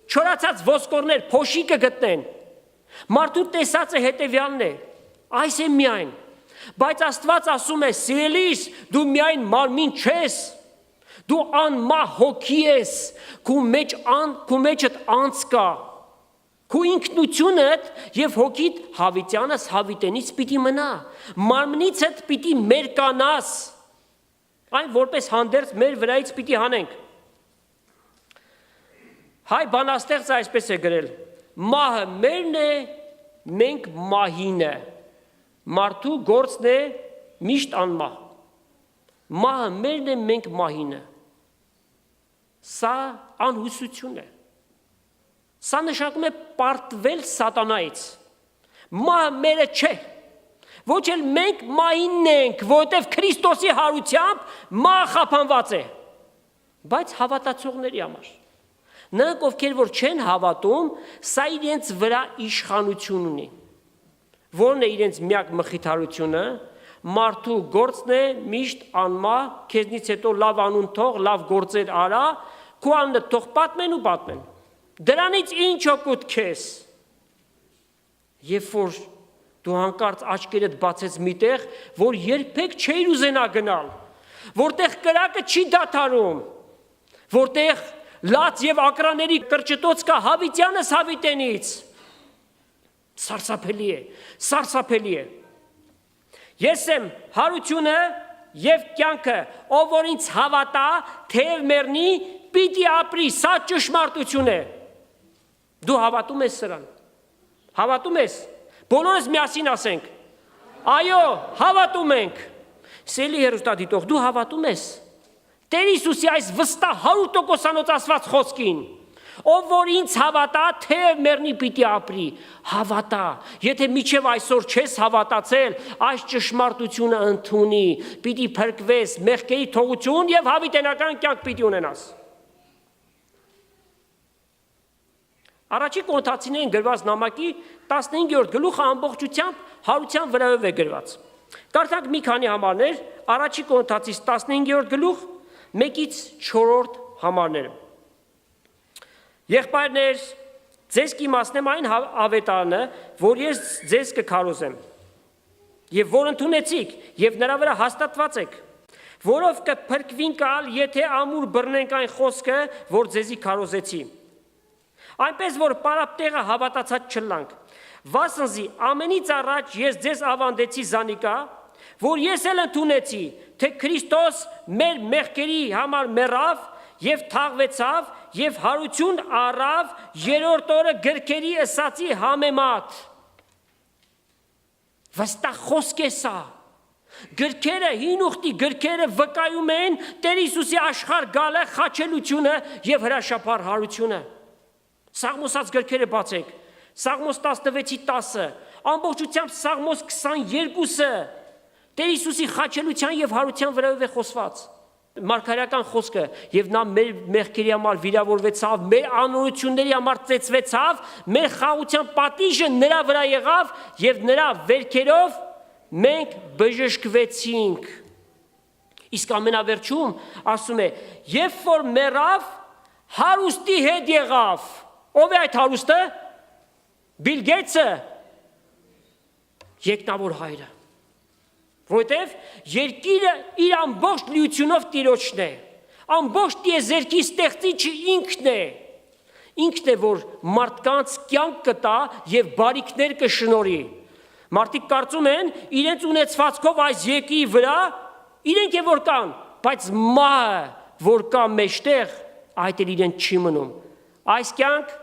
չորացած ոսկորներ, փոշի կգտնեն։ Մարդու տեսածը հետևյալն է, այս է միայն, բայց Աստված ասում է, սիրելիս, դու միայն մարմին չես, դու անմահ հոգի ես, քու մեջդ անց կա, քու ինքնությունդ եւ հոգիդ հավիտյանս հավիտենից պիտի մնա, մարմնիցդ պիտի մերկանաս, այն որպես հանդերձ մեր վրայից պիտի հանենք։ Հայ բանաստեղծը այսպես է գրել. մահը մերն է, մենք մահինը, մարդու գործն է միշտ անմահ։ Մահը մերն է, մենք մահինը։ Սա անհուսություն է։ Սա նշանակում է պարտվել սատանայից։ Մահը մերը չէ։ Ոչ էլ մենք մահինն ենք, որովհետև Քրիստոսի հարությամբ մահը խափանված է, բայց հավատացողների համար։ Նրանք, ովքեր որ չեն հավատում, սա իրենց վրա իշխանություն ունի։ Որն է իրենց միակ մխիթարությունը, մարդու գործն է միշտ անմահ, քեզնից հետո լավ անուն թող, լավ գործեր արա, քո անունը թող պատմեն ու պատմեն։ Դրանից ինչ օգուտ քեզ։ Երբ որ դու հանկարծ աչքերդ բացեց միտեղ, որ երբեք չէիր ուզենա գնալ, որտեղ կրակը չի դադարում, որտեղ լաց եւ ակրաների կրճտոց կա հավիտյանս հավիտենից։ Սարսափելի է, սարսափելի է։ Ես եմ հարությունը եւ կյանքը, ով որ ինձ հավատա, թեև մեռնի, պիտի ապրի, սա ճշմարտություն է։ Դու հավատում ես սրան։ Հավատում ես։ Բոլորս միասին ասենք. այո, հավատում ենք։ Սելի հերոստատիտող, դու հավատում ես։ Տեր Հիսուսի այս վստահ 100% ասված խոսքին, ով որ ինձ հավատա, թեև մեռնի պիտի ապրի, հավատա։ Եթե միջև այսօր չես հավատացել, այս ճշմարտությունը ընդունի, պիտի փրկվես, մեղքերի թողություն եւ հավիտենական կյանք պիտի ունենաս։ Առաջի Կորինթացիներին գրված նամակի 15-րդ գլուխը ամբողջությամբ հարության վրայով է գրված։ Կարդանք մի քանի համարներ, առաջի Կորինթացիս 15-րդ գլուխ 1-ից 4 համարները։ Եղբայրներ, ձեզ կիմացնեմ այն ավետարանը, որ ես ձեզ կքարոզեմ, եւ որ ընդունեցիք, եւ նրա վրա հաստատված եք, որով կփրկվին կալ, եթե ամուր բռնենք այն խոսքը, որ ձեզի քարոզեցի։ Այնպես որ պարապտեղը հավատացած չլանք։ Վասնզի ամենից առաջ ես ձեզ ավանդեցի զանիկա, որ ես էլ ընդունեցի, թե Քրիստոս մեր մեղքերի համար մեռավ եւ թաղվեցավ եւ հարություն առավ երրորդ օրը գրքերի ըսածի համեմատ։ Վստահ խոսք է սա։ Գրքերը, հին ուխտի գրքերը վկայում են Տեր Հիսուսի աշխարհ գալը, խաչելությունը եւ հրաշափառ հարությունը։ Սաղմոսած գրքերը բացեք, Սաղմոս 16-ի 10, ամբողջությամբ Սաղմոս 22-ը, Տեր Հիսուսի խաչելության եւ հարության վրայով է խոսված։ Մարգարեական խոսքը եւ նա մեր մեղքերի համար վիրավորվեցավ, մեր անօրությունների համար ծեծվեցավ, մեր խաղաղության պատիժը նրա վրա եղավ եւ նրա վերքերով մենք բժշկվեցինք։ Իսկ ամենավերջում ասում է, երբ որ մեռավ, հարուստի հետ եղավ։ Ով է այդ հարուստը։ Բիլ Գեյթսը, երկնավոր հայրը։ Որովհետև երկիրը իր ամբողջ լիությունով Տիրոջն է։ Ամբողջ տիեզերքի ստեղծիչը ինքն է։ Ինքն է, որ մարդկանց կյանք կտա եւ բարիքներ կշնորհի։ Մարդիկ կարծում են, իրենց ունեցվածքով այս երկրի վրա իրենք է որ կան, բայց մահը, որ կա մեջտեղ, այդ էլ իրենց չի մնում։ Այս կյանք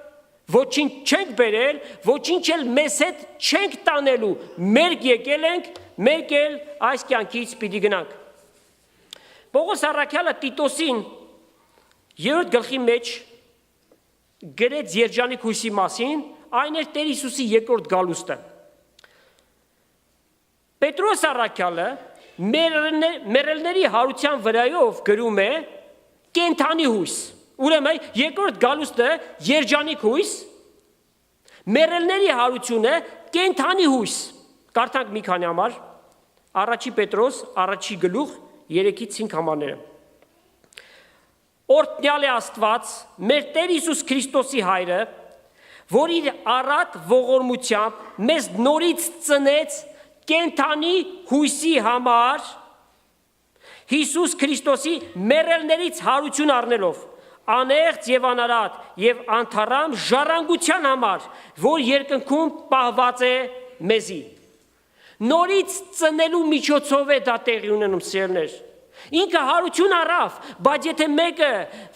ոչինչ չենք բերել, ոչինչ էլ մեզ հետ չենք տանելու։ Մենք եկել ենք, մենք էլ այս կյանքից պիտի գնանք։ Պողոս առաքյալը Տիտոսին 3-րդ գլխի մեջ գրեց երջանիկ հույսի մասին, այն էր Տեր Հիսուսի երկրորդ գալուստը։ Պետրոս առաքյալը մեռելների հարության վրայով գրում է կենդանի հույս։ Ուրեմն երկրորդ գալուստը երջանիկ հույս, մեռելների հարությունը կենդանի հույս։ Կարդանք մի քանի համար, առաջի Պետրոս, առաջի գլուխ 3-5 համարները։ Օրհնյալ է Աստված, մեր Տեր Հիսուս Քրիստոսի հայրը, որ իր առատ ողորմությամբ մեզ նորից ծնեց կենդանի հույսի համար, Հիսուս Քրիստոսի մեռելներից հարություն առնելով, անեղծ եւ անարատ եւ անթառամ ժառանգության համար, որ երկնքում պահված է մեզի։ Նորից ծնելու միջոցով է դա տեղի ունենում, սիրելիներ։ Ինքը հարություն առավ, բայց եթե մեկը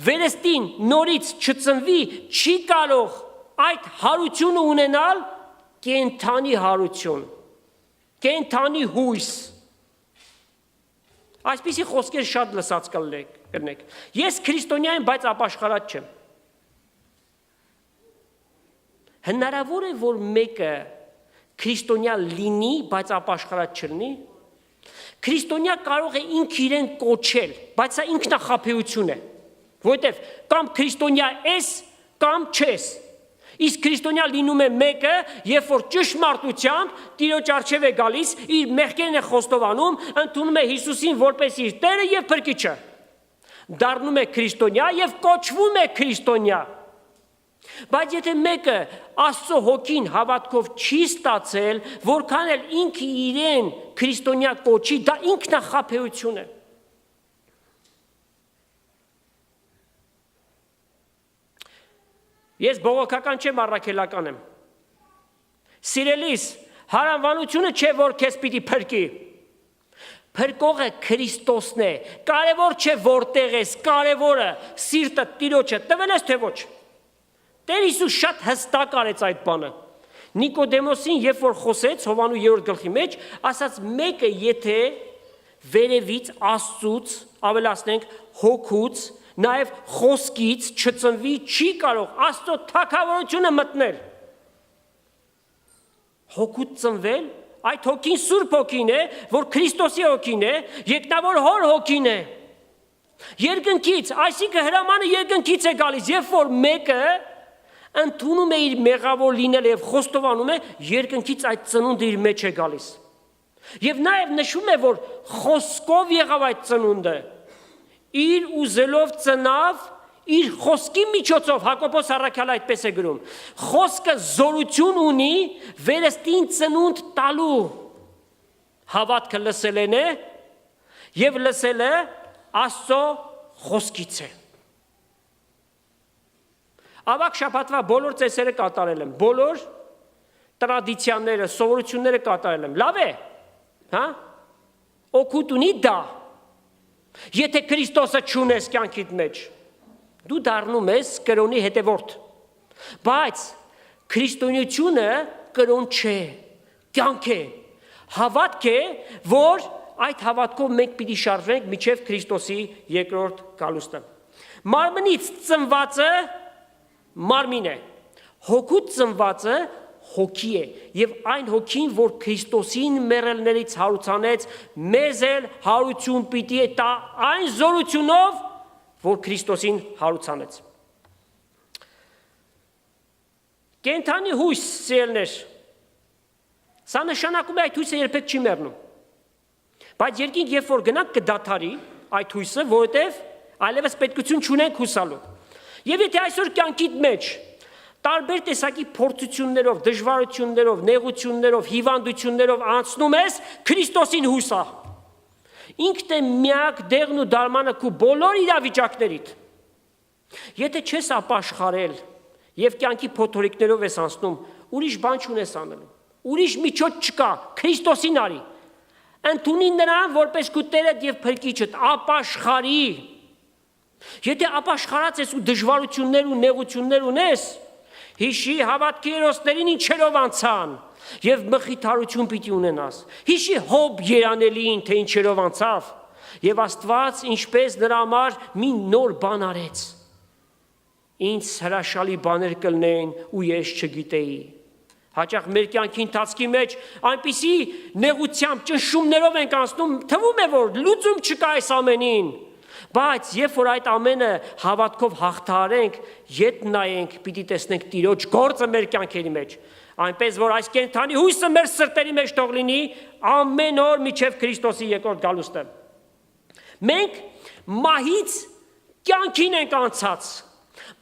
վերստին նորից չծնվի, չի կարող այդ հարությունը ունենալ կենդանի հարություն, կենդանի հույս։ Այսպիսի խոսքեր շատ լսած կլինեք։ Ես քրիստոնյա եմ, բայց ապաշխարած չեմ։ Հնարավոր է, որ մեկը քրիստոնյա լինի, բայց ապաշխարած չլինի։ Քրիստոնյա կարող է ինքը իրեն կոչել, բայց սա ինքնախաբեություն է, որովհետև կամ քրիստոնյա ես, կամ չես։ Իսկ քրիստոնյա լինում է մեկը, երբ որ ճշմարտությամբ Տիրոջ առջև է գալիս, իր մեղքերն է խոստովանում, ընդունում է Հիսուսին որպես իր Տերը եւ Փրկիչը։ Դառնում է քրիստոնյա եւ կոչվում է քրիստոնյա։ Բայց եթե մեկը Աստծո հոգին հավատքով չի ստացել, որքան էլ ինքը իրեն քրիստոնյա կոչի, դա ինքնախաբեություն է։ Ես բողոքական չեմ, առաքելական եմ։ Սիրելիս, հարանվանությունը չէ, որ քեզ պիտի փրկի։ Փրկողը Քրիստոսն է։ Կարևոր չէ որտեղ ես, կարևորը սիրտը Տիրոջը տվել ես թե ոչ։ Տեր Հիսուս շատ հստակ արեց այդ բանը։ Նիկոդեմոսին, երբ որ խոսեց Հովանու 3-րդ գլխի մեջ, ասաց մեկը եթե վերևից Աստծուց, ավելացնենք հոգուց, նաև խոսքից չծնվի, չի կարող Աստծո թագավորությունը մտնել։ Հոգուց ծնվել, այդ հոգին Սուրբ հոգին է, որ Քրիստոսի հոգին է, երկնավոր Հոր հոգին է։ Երկնքից, այսինքն հրամանը երկնքից է գալիս, երբ որ մեկը ընդունում է իր մեղավոր լինել եւ խոստովանում է, երկնքից այդ ծնունդը իր մեջ է գալիս։ Եվ նաև նշում է, որ խոսքով եղավ այդ ծնունդը։ Իր ուզելով ծնավ, իր խոսքի միջոցով, Հակոբոս առաքյալը այդպես է գրում, խոսքը զորություն ունի վերստին ծնունդ տալու։ Հավատքը լսելն է եւ լսելը Աստծո խոսքից է։ Ավակ շաբաթվա բոլոր ծեսերը կատարել եմ, բոլոր տրադիցիաները, սովորությունները կատարել եմ։ Լավ է, հա? Օգուտ ունի դա։ Եթե Քրիստոսը չունես կյանքիդ մեջ, դու դառնում ես կրոնի հետևորդ։ Բայց քրիստոնեությունը կրոն չէ, կյանք է, հավատք է, որ այդ հավատքով մենք պիտի շարժվենք մինչև Քրիստոսի երկրորդ գալուստը։ Մարմնից ծնվածը մարմին է, հոգուց ծնվածը հոգի է եւ այն հոգին, որ Քրիստոսին մեռելներից հարուցանեց, մեզ էլ հարություն պիտի տա այն զորությունով, որ Քրիստոսին հարուցանեց։ Կենթանի հույս, սիրելիներ, սա նշանակում է այդ հույսը երբեք չի մեռնում։ Բայց երկինք երբ որ գնանք կդադարի այդ հույսը, որովհետեւ այլևս պետքություն չունենք հուսալու։ Եվ եթե այսօր կյանքիդ մեջ տարբեր տեսակի փորձություններով, դժվարություններով, նեղություններով, հիվանդություններով անցնում ես, Քրիստոսին հուսա։ Ինքն է միակ դեղն ու դարմանը քու բոլոր իրավիճակներիդ։ Եթե չես ապաշխարել եւ կյանքի փոթորիկներով ես անցնում, ուրիշ բան չունես անելու։ Ուրիշ միջոց չկա, Քրիստոսին արի։ Ընդունի նրան որպես քու Տերդ եւ Փրկիչդ, ապաշխարի։ Եթե ապաշխարած ես ու դժվարություններ ու նեղություններ ունես, հիշի հավատքի երոստներին ինչերով անցան եւ մխիթարություն պիտի ունենաս։ Հիշի Հոբ երանելին, թե ինչերով անցավ եւ Աստված ինչպես նրա համար մի նոր բան արեց։ Ինչ հրաշալի բաներ կլինեն ու ես չգիտեի։ Հաճախ մեր կյանքի ընթացքի մեջ այնպիսի նեղությամբ, ճնշումներով ենք անցնում, թվում է որ լուծում չկա այս ամենին։ Բայց երբ որ այդ ամենը հավատքով հաղթահարենք, ետ նայենք, պիտի տեսնենք Տիրոջ գործը մեր կյանքերի մեջ, այնպես որ այս կենթանի հույսը մեր սրտերի մեջ թող լինի ամեն օր մինչև Քրիստոսի երկրորդ գալուստը։ Մենք մահից կյանքին ենք անցած։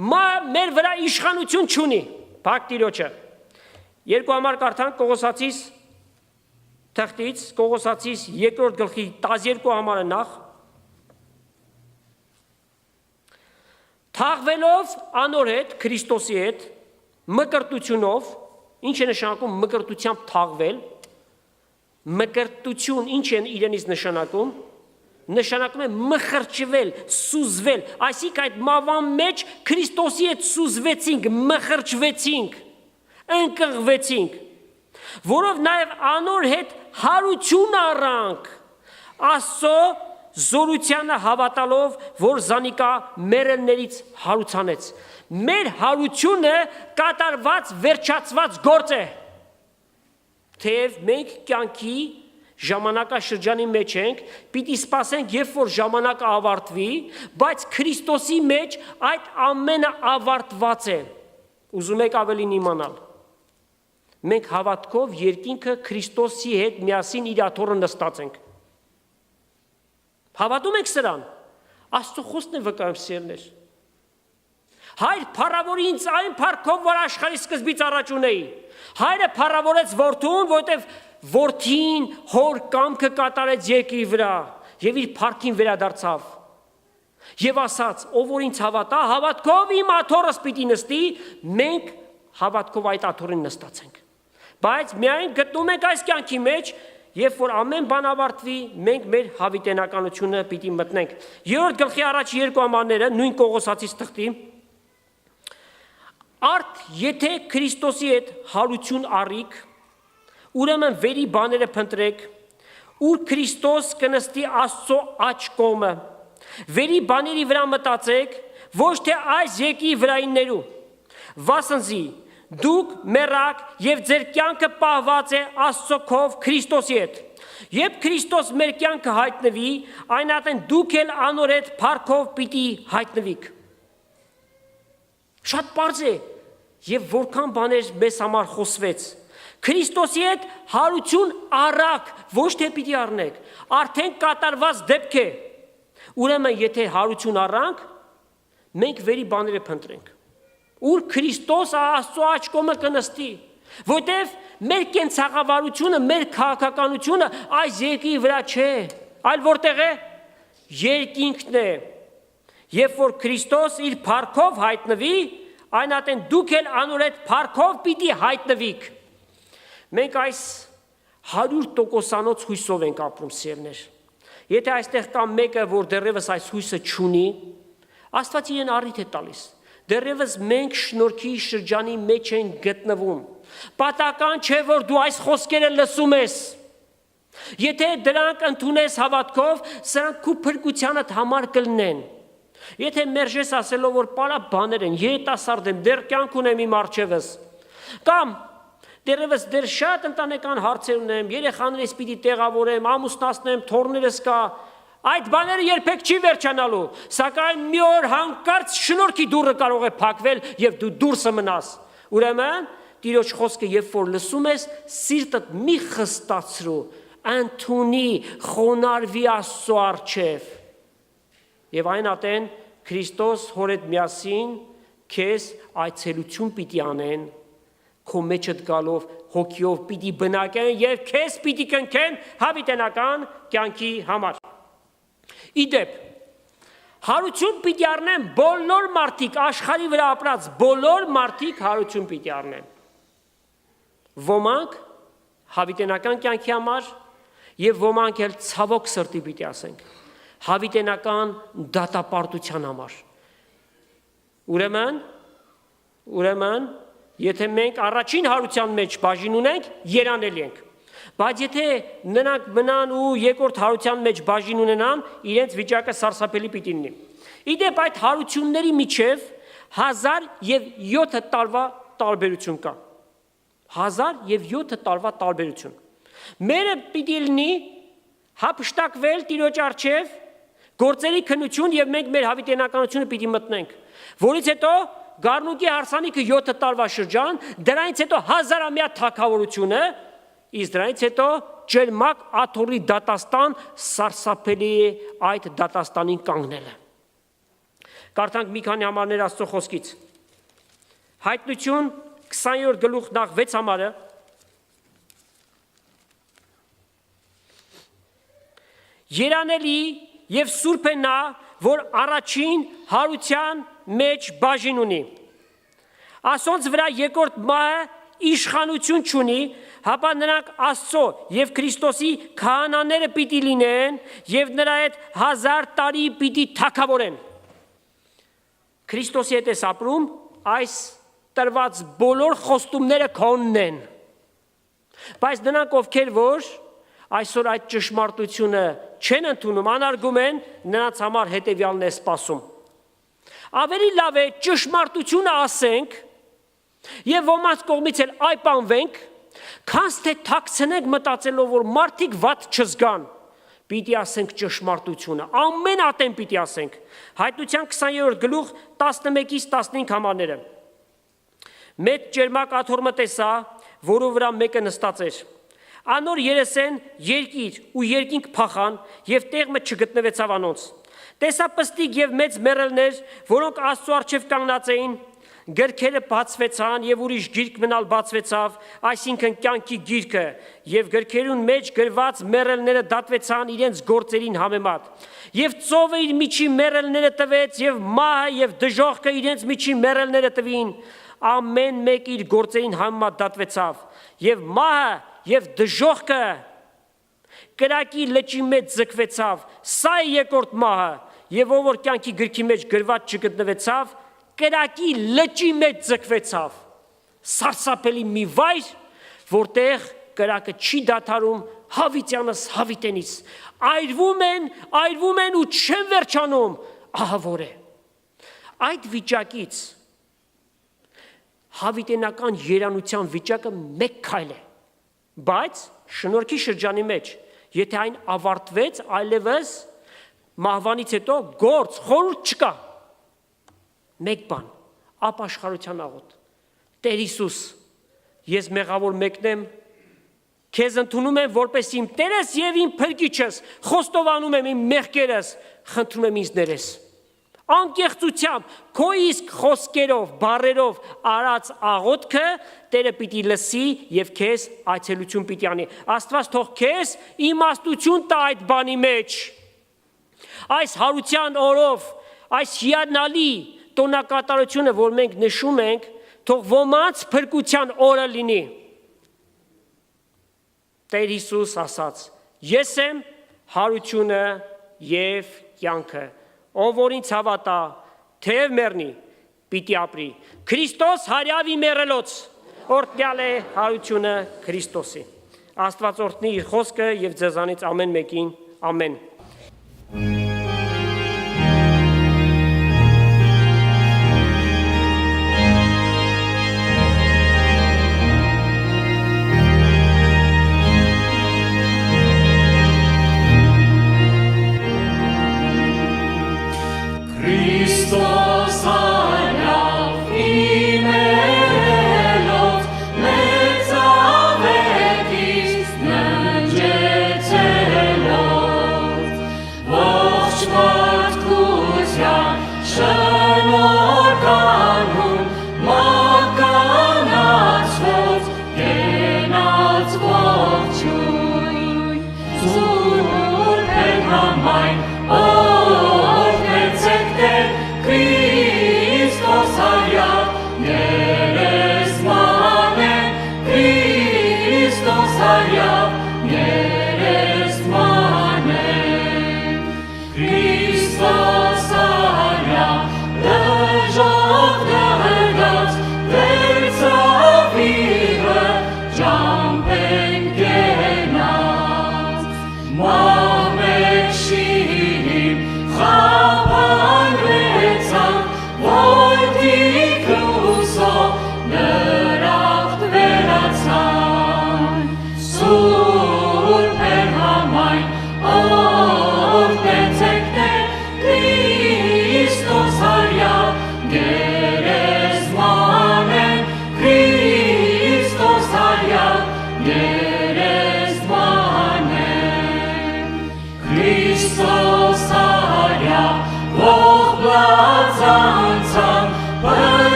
Մեր վրա իշխանություն չունի, փակ Տիրոջը։ Երկու համար կարդանք Կողոսացիս թղթից, Կողոսացիս երկրորդ գլխի 12 համարը նախ։ Թաղվելով անոր հետ, Քրիստոսի հետ, մկրտությունով, ինչ է նշանակում մկրտությամբ թաղվել, մկրտություն ինչ է իրենից նշանակում, նշանակում է մխրճվել, սուզվել, այսինքն այդ մավան մեջ Քրիստոսի հետ սուզվեցինք, մխրճվեցինք, ընկղվեցինք, որով նաև անոր հետ հարություն առանք, Աստծո զորությանը հավատալով, որ զանիկա մեռելներից հարուցանեց։ Մեր հարությունը կատարված, վերջացված գործ է։ Թեև մենք կյանքի ժամանակաշրջանի մեջ ենք, պիտի սպասենք, երբ որ ժամանակը ավարտվի, բայց Քրիստոսի մեջ այդ ամենը ավարտված է։ Ուզում եք ավելին իմանալ։ Մենք հավատքով երկինքը Քրիստոսի հետ միասին իր աթոռը նստած ենք։ Հավատում եք սրան։ Աստծո խոսքն է վկայում, սիրելիներ։ Հայր փառավորի ինձ այն փառքով, որ աշխարհի սկզբից առաջ ունեի։ Հայրը փառավորեց որդուն, որովհետև որդին հոր կամքը կատարեց երկրի վրա եւ իր փառքին վերադարձավ։ Եվ ասաց, ով որ ինձ հավատա, հավատքով իմ աթոռս պիտի նստի, մենք հավատքով այդ աթոռին նստած ենք։ Բայց միայն գտնում ենք այս կյանքի մեջ, երբ որ ամեն բան ավարտվի, մենք մեր հավիտենականությունը պիտի մտնենք։ Երրորդ գլխի առաջ երկու համարները, նույն Կողոսացիս թղթի, արդ եթե Քրիստոսի հետ հարություն առիք, ուրեմն վերի բաները փնտրեք, ուր Քրիստոս կնստի Աստծո աջ կողմը, վերի բաների վրա մտածեք, ոչ թե այս երկրի վրայիններու, վասնզի դուք մեռաք եւ ձեր կյանքը պահված է Աստծո քով Քրիստոսի հետ։ Երբ Քրիստոս մեր կյանքը հայտնվի, այն ատեն դուք էլ անոր հետ փառքով պիտի հայտնվիք։ Շատ պարզ է եւ որքան բաներ մեզ համար խոսվեց։ Քրիստոսի հետ հարություն առաք, ոչ թե պիտի առնեք, արդեն կատարված դեպք է։ Ուրեմն եթե հարություն առանք, մենք վերի բաները փնտրենք։ Ուր Քրիստոս Աստծո աջ կողմը կնստի, որտեվ մեր կենցաղավարությունը, մեր քաղաքականությունը այս երկրի վրա չէ, այլ որտեղ է երկինքն է։ Երբ որ Քրիստոս իր փառքով հայտնվի, այն ատեն դուք էլ անոր հետ փառքով պիտի հայտնվիք։ Մենք այս 100%-անոց հույսով ենք ապրում, սիրելիներ։ Եթե այստեղ կա մեկը, որ դեռևս այս հույսը չունի, Աստված իրեն առիթ է տալիս։ Դեռևս մենք շնորհքի շրջանի մեջ ենք գտնվում։ Պատական չէ, որ դու այս խոսքերը լսում ես։ Եթե դրանք ընդունես հավատքով, սրանք քո փրկությանդ համար կլինեն։ Եթե մերժես ասելով, որ պարա բաներ են, երիտասարդ եմ, դեռ կյանք ունեմ իմ առջևս, կամ Դերևս դեռ շատ ընտանեկան հարցեր ունեմ, երեխաներս պիտի տեղավորեմ, ամուսնացնեմ, թոռներս կա։ Այդ բաները երբեք չի վերջանալու, սակայն մի օր հանկարծ շնորհքի դուռը կարող է փակվել եւ դու դուրսը մնաս։ Ուրեմն Տիրոջ խոսքը երբ որ լսում ես, սիրտդ մի խստացրու, ընդունի, խոնարհվի Աստծո առջև։ Եվ այն ատեն Քրիստոս հորդ միասին քեզ այցելություն պիտի անեն, քո մեջդ գալով հոգիով պիտի բնակեն եւ քեզ պիտի կնքեն հավիտենական կյանքի համար։ Իդեպ հարություն պիտի առնեն բոլոր մարդիկ, աշխարհի վրա ապրած բոլոր մարդիկ հարություն պիտի առնեն։ Ոմանք հավիտենական կյանքի համար եւ ոմանք էլ ցավոք սրտի պիտի ասենք հավիտենական դատապարտության համար։ Ուրեմն եթե մենք առաջին հարության մեջ բաժին ունենք, երանելի ենք։ Բայց եթե նրանք մնան ու երկրորդ հարության մեջ բաժին ունենան, իրենց վիճակը սարսափելի պիտի լինի։ Իդեպ այդ հարությունների միջև 1007 տարվա տարբերություն կա։ 1007 տարվա տարբերություն։ Մերը պիտի լինի հափշտակվել Տիրոջ առջև, գործերի քննություն եւ մենք մեր հավիտենականությունը պիտի մտնենք, որից հետո Գառնուկի հարսանիքը 7 տարվա շրջան, դրանից հետո 1000-ամյա թագավորությունը, իսկ դրանից հետո ջերմակ աթոռի դատաստան, սարսափելի է այդ դատաստանին կանգնելը։ Կարդանք մի քանի համարներ Աստծո խոսքից։ Հայտնություն 20-րդ գլուխ նախ 6 համարը։ Երանելի եւ սուրբ է նա, որ առաջին հարության մեջ բաժին ունի։ Ասոնց վրա երկրորդ մահը իշխանություն չունի, հապա նրանք Աստծո եւ Քրիստոսի քահանաները պիտի լինեն եւ նրա հետ 1000 տարի պիտի թագավորեն։ Քրիստոսի հետ ես ապրում, այս տրված բոլոր խոստումները քոնն են։ Բայց նրանք ովքեր որ այսօր այդ ճշմարտությունը չեն ընդունում, անարգում են, նրանց համար հետևյալն է սպասում։ Ավելի լավ է ճշմարտությունը ասենք եւ ոմանց կողմից էլ այպանվենք, քան թե թաքցնենք մտածելով, որ մարդիկ վատ չզգան։ Պիտի ասենք ճշմարտությունը, ամեն ատեն պիտի ասենք։ Հայտնության 20-րդ գլուխ 11-ից 15 համարները։ Մեծ ջերմակ աթոռը տեսա, որով վրա մեկը նստած էր։ Անոր երեսեն երկիր ու երկինք փախան եւ տեղը չգտնվեցավ անոնց։ Տեսա պստիկ եւ մեծ մեռելներ, որոնք Աստծո առջև կանգնած էին, գրքերը բացվեցան եւ ուրիշ գիրք մնալ բացվեցավ, այսինքն կյանքի գիրքը, եւ գրքերուն մեջ գրված մեռելները դատվեցան իրենց գործերին համեմատ։ Եվ ծովը իր միջի մեռելները տվեց եւ մահը եւ դժոխքը իրենց միջի մեռելները տվին, ամեն մեկ իր գործերին համեմատ դատվեցավ։ Եվ մահը եւ դժոխքը կրակի լճի մեջ ձգվեցավ, սա է երկրորդ մահը, եւ ով որ կյանքի գրքի մեջ գրված չգտնվեցավ, կրակի լճի մեջ ձգվեցավ։ Սարսափելի մի վայր, որտեղ կրակը չի դադարում հավիտյանս հավիտենից, այրվում են ու չեն վերջանում, ահա որ է։ Այդ վիճակից հավիտենական երանության վիճակը մեկ քայլ է, բայց շնորհքի շրջանի մեջ, եթե այն ավարտվեց, այլևս մահվանից հետո գործ, խորհուրդ չկա։ Մեկ բան, ապաշխարության աղոտ։ Տեր Հիսուս, ես մեղավոր մեկն եմ, քեզ ընդունում եմ որպես իմ Տերս եւ իմ Փրկիչս, խոստովանում եմ իմ մեղքերս, խնդրում եմ ինձ ներես։ Անկեղծությամբ, քո իսկ խոսքերով, բառերով արած աղոթքը Տերը պիտի լսի եւ քեզ այցելություն պիտի անի։ Աստված թող քեզ իմաստություն տա այդ բանի մեջ։ Այս հարության օրով, այս հիանալի տոնակատարությունը, որ մենք նշում ենք, թող ոմանց փրկության օրը լինի։ Տեր Հիսուս ասաց. Ես եմ հարությունը եւ կյանքը։ Ով որ ինձ հավատա, թեև մեռնի, պիտի ապրի։ Քրիստոս հարյավի մեռելոց, օրհնյալ է հարությունը Քրիստոսի։ Աստված օրհնի իր խոսքը եւ ձեզանից ամեն մեկին, ամեն։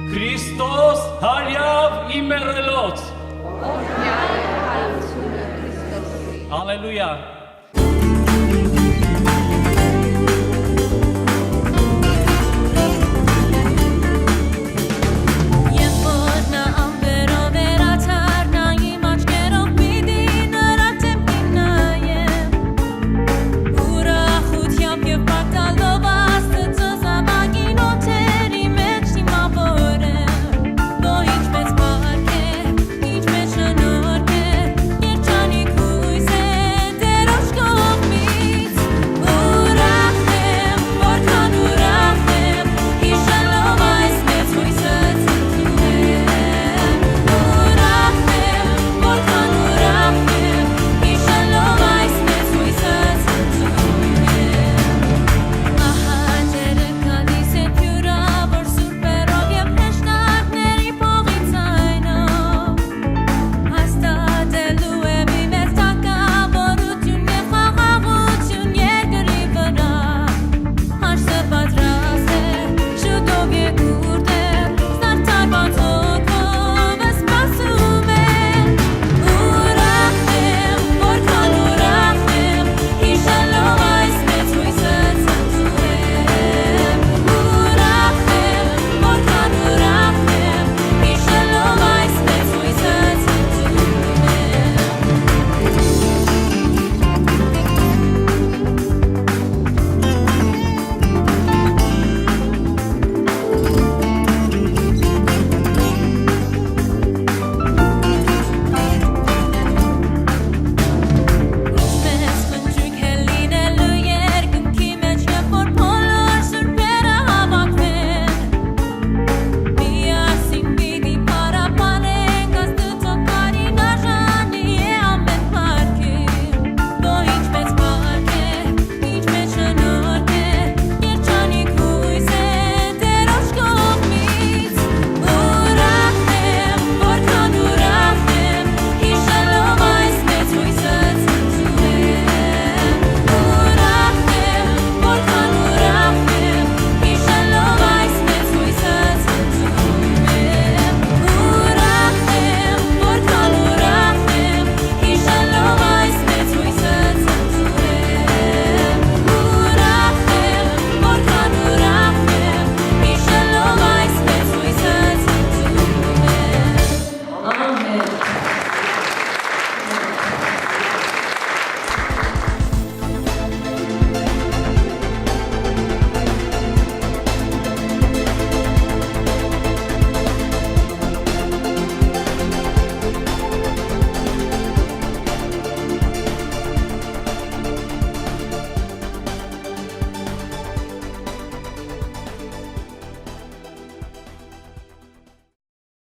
Քրիստոս հարյավ իմերելոց։ Հալելույա։